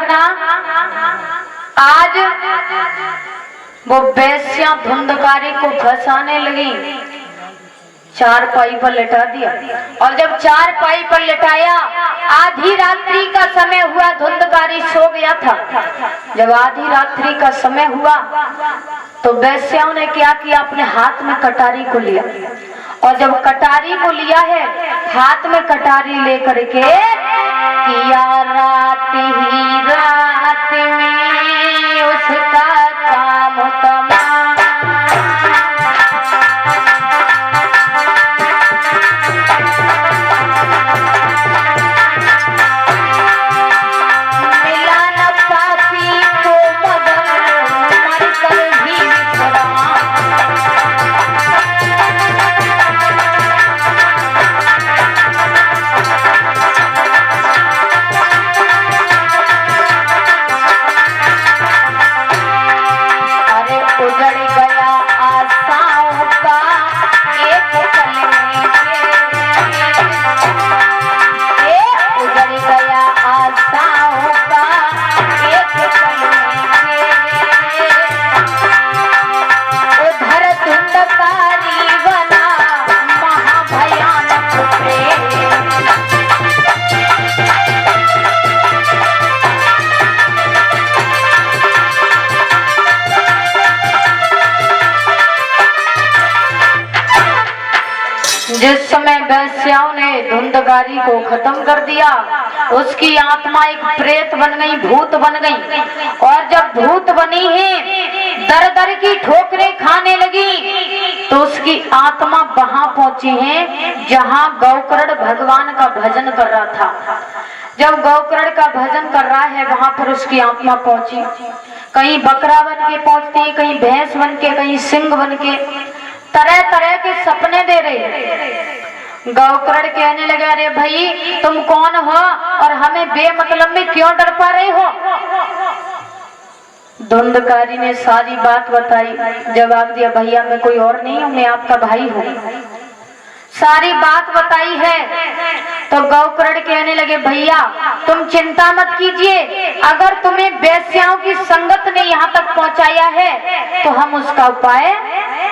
रखना, आज वो बेस्या धुंधकारी को फंसाने लगी, चारपाई पर लिटा दिया। और जब चारपाई पर लिटाया, आधी रात्रि का समय हुआ, धुंधकारी सो गया था। जब आधी रात्रि का समय हुआ तो बेस्याओं ने क्या किया, अपने हाथ में कटारी को लिया। और जब कटारी को लिया है, हाथ में कटारी लेकर के किया रात ही रात में उसका काम तमाम। जिस समय बेस्याओं ने धुंधकारी को खत्म कर दिया, उसकी आत्मा एक प्रेत बन गई, भूत बन गई। और जब भूत बनी है, दर दर की ठोकरें खाने लगी, तो उसकी आत्मा वहां पहुंची है जहां गौकर्ण भगवान का भजन कर रहा था। जब गौकर्ण का भजन कर रहा है, वहां पर उसकी आत्मा पहुंची। कहीं बकरा बन के पहुंचती है, कहीं भैंस बन के, कहीं सिंह बन के, तरह तरह के सपने दे रहे। गौकर्ण कहने लगे, अरे भाई तुम कौन हो और हमें बेमतलब में क्यों डरपा रहे हो? धुंधकारी ने सारी बात बताई। जवाब दिया, भैया मैं कोई और नहीं हूं, मैं आपका भाई हूं। सारी बात बताई है। तो गौकर्ण कहने लगे, भैया तुम चिंता मत कीजिए, अगर तुम्हें वेश्याओं की संगत ने यहाँ तक पहुँचाया है तो हम उसका उपाय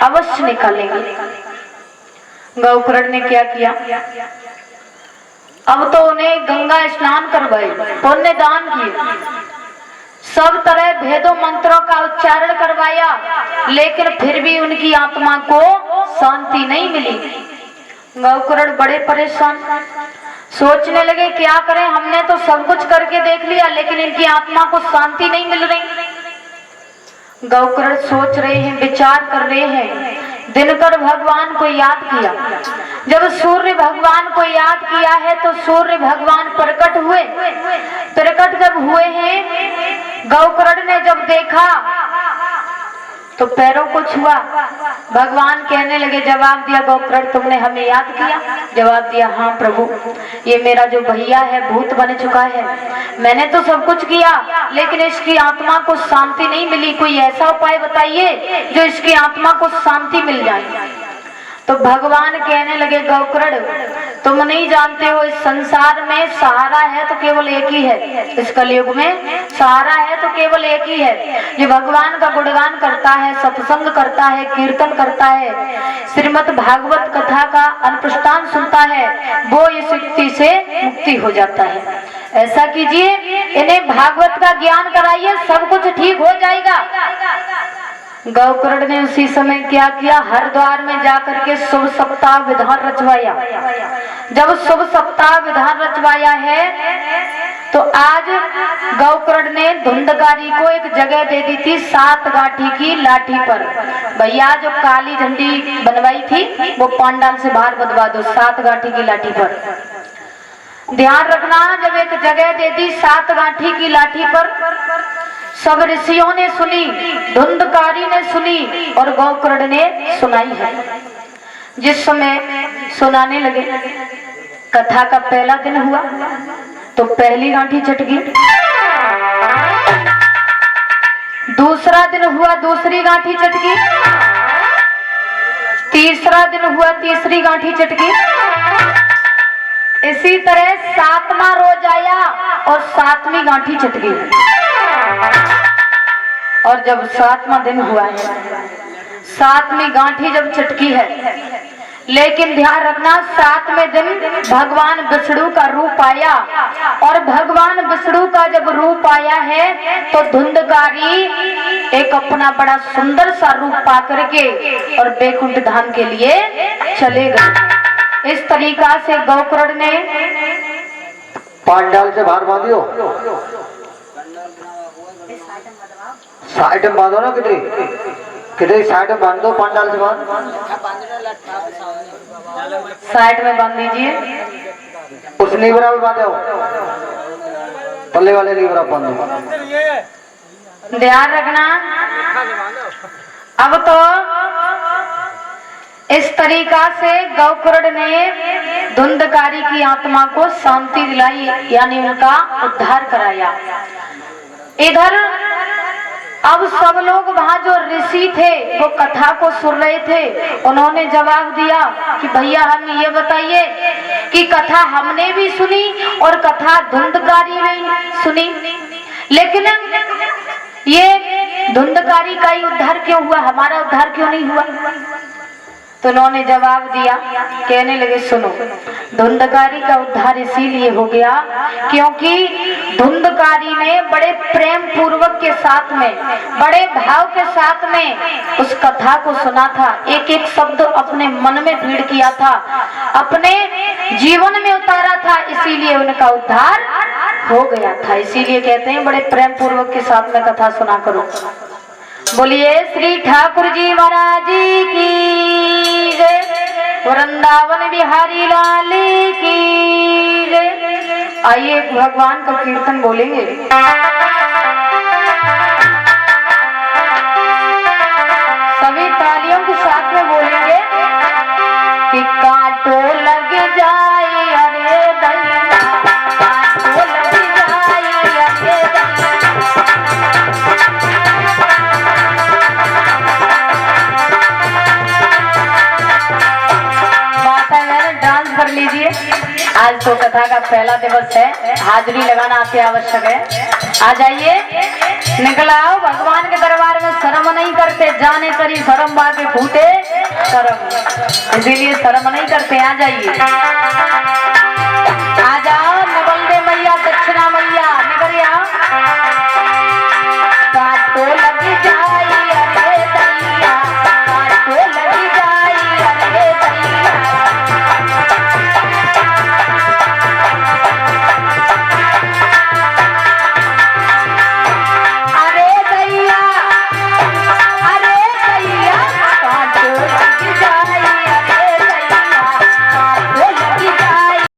अवश्य निकालेंगे। गौकर्ण ने क्या किया, अब तो उन्हें गंगा स्नान करवाए, पुण्य दान किए, सब तरह भेदों मंत्रों का उच्चारण करवाया, लेकिन फिर भी उनकी आत्मा को शांति नहीं मिली। गौकर्ण बड़े परेशान, सोचने लगे क्या करें, हमने तो सब कुछ करके देख लिया लेकिन इनकी आत्मा को शांति नहीं मिल रही। गौकर्ण सोच रहे हैं, विचार कर रहे हैं। दिनकर भगवान को याद किया। जब सूर्य भगवान को याद किया है तो सूर्य भगवान प्रकट हुए। प्रकट जब हुए हैं, गौकर्ण ने जब देखा तो पैरों को छुआ। भगवान कहने लगे, जवाब दिया, गौकर्ण तुमने हमें याद किया? जवाब दिया, हाँ प्रभु, ये मेरा जो भैया है भूत बन चुका है, मैंने तो सब कुछ किया लेकिन इसकी आत्मा को शांति नहीं मिली, कोई ऐसा उपाय बताइए जो इसकी आत्मा को शांति मिल जाए। तो भगवान कहने लगे, गौकर्ण तुम नहीं जानते हो, इस संसार में सहारा है तो केवल एक ही है, इस कलयुग में सहारा है तो केवल एक ही है, जो भगवान का गुणगान करता है, सत्संग करता है, कीर्तन करता है, श्रीमद् भागवत कथा का अनुष्ठान सुनता है, वो इस युक्ति से मुक्ति हो जाता है। ऐसा कीजिए, इन्हें भागवत का ज्ञान कराइए, सब कुछ ठीक हो जाएगा। गौकर्ण ने उसी समय क्या किया, हरिद्वार में जाकर के शुभ सप्ताह विधान रचवाया। जब शुभ सप्ताह विधान रचवाया है तो आज गौकर्ण ने धुंधकारी को एक जगह दे दी थी 7 गांठी की लाठी पर। भैया जो काली झंडी बनवाई थी वो पांडाल से बाहर बदवा दो, 7 गांठी की लाठी पर। ध्यान रखना, जब एक जगह दे दी 7 गांठी की लाठी पर, सब ऋषियों ने सुनी, धुंधकारी ने सुनी और गौकर्ण ने सुनाई है। जिस समय सुनाने लगे, कथा का पहला दिन हुआ तो पहली गांठी चट गई, दूसरा दिन हुआ दूसरी गांठी चट गई, तीसरा दिन हुआ तीसरी गांठी चट गई। इसी तरह 7वां रोज आया और 7वीं गांठी चटकी। और जब 7वां दिन हुआ है, 7वीं गांठी जब चटकी है, लेकिन ध्यान रखना 7वें दिन भगवान विष्णु का रूप आया। और भगवान विष्णु का जब रूप आया है तो धुंधकारी एक अपना बड़ा सुंदर सा रूप पा करके और बैकुंठ धाम के लिए चले गए। इस तरीका से गौकर्ण ने पांडाल से बाहर बांधियो, साइड में बांधो ना, कितनी कितनी साइड में बांध दो पांडाल से बाहर, साइड में बांध दीजिए। उस लीवरा में बांधो, पल्ले वाले लीवरा बांधो। ध्यान रखना। अब तो इस तरीका से गौकर्ण ने धुंधकारी की आत्मा को शांति दिलाई, यानी उनका उद्धार कराया। इधर अब सब लोग वहां जो ऋषि थे वो कथा को सुन रहे थे। उन्होंने जवाब दिया कि भैया हम ये बताइए कि कथा हमने भी सुनी और कथा धुंधकारी भी सुनी, लेकिन ये धुंधकारी का ही उद्धार क्यों हुआ, हमारा उद्धार क्यों नहीं हुआ? तो उन्होंने जवाब दिया, कहने लगे सुनो, धुंधकारी का उद्धार इसीलिए हो गया क्योंकि धुंधकारी ने बड़े प्रेम पूर्वक के साथ में, बड़े भाव के साथ में उस कथा को सुना था, एक एक शब्द अपने मन में फीड किया था, अपने जीवन में उतारा था, इसीलिए उनका उद्धार हो गया था। इसीलिए कहते हैं बड़े प्रेम पूर्वक के साथ में कथा सुना करो। बोलिए श्री ठाकुर जी महाराज की जय, वृंदावन बिहारी लाल की जय। आइए भगवान का कीर्तन बोलेंगे। सभी तालियों के साथ में बोलेंगे कि कांटो लग जाए अरे दैया, कांटो लग जाए अरे दैया। डांस कर लीजिए। आज तो कथा का पहला दिवस है, हाजिरी लगाना अति आवश्यक है। आ जाइए, निकल आओ भगवान के दरबार में। शर्म नहीं करते, जाने करी शर्म बाके फूटे शर्म, इसीलिए शर्म नहीं करते। आ जाइए, आ जाओ।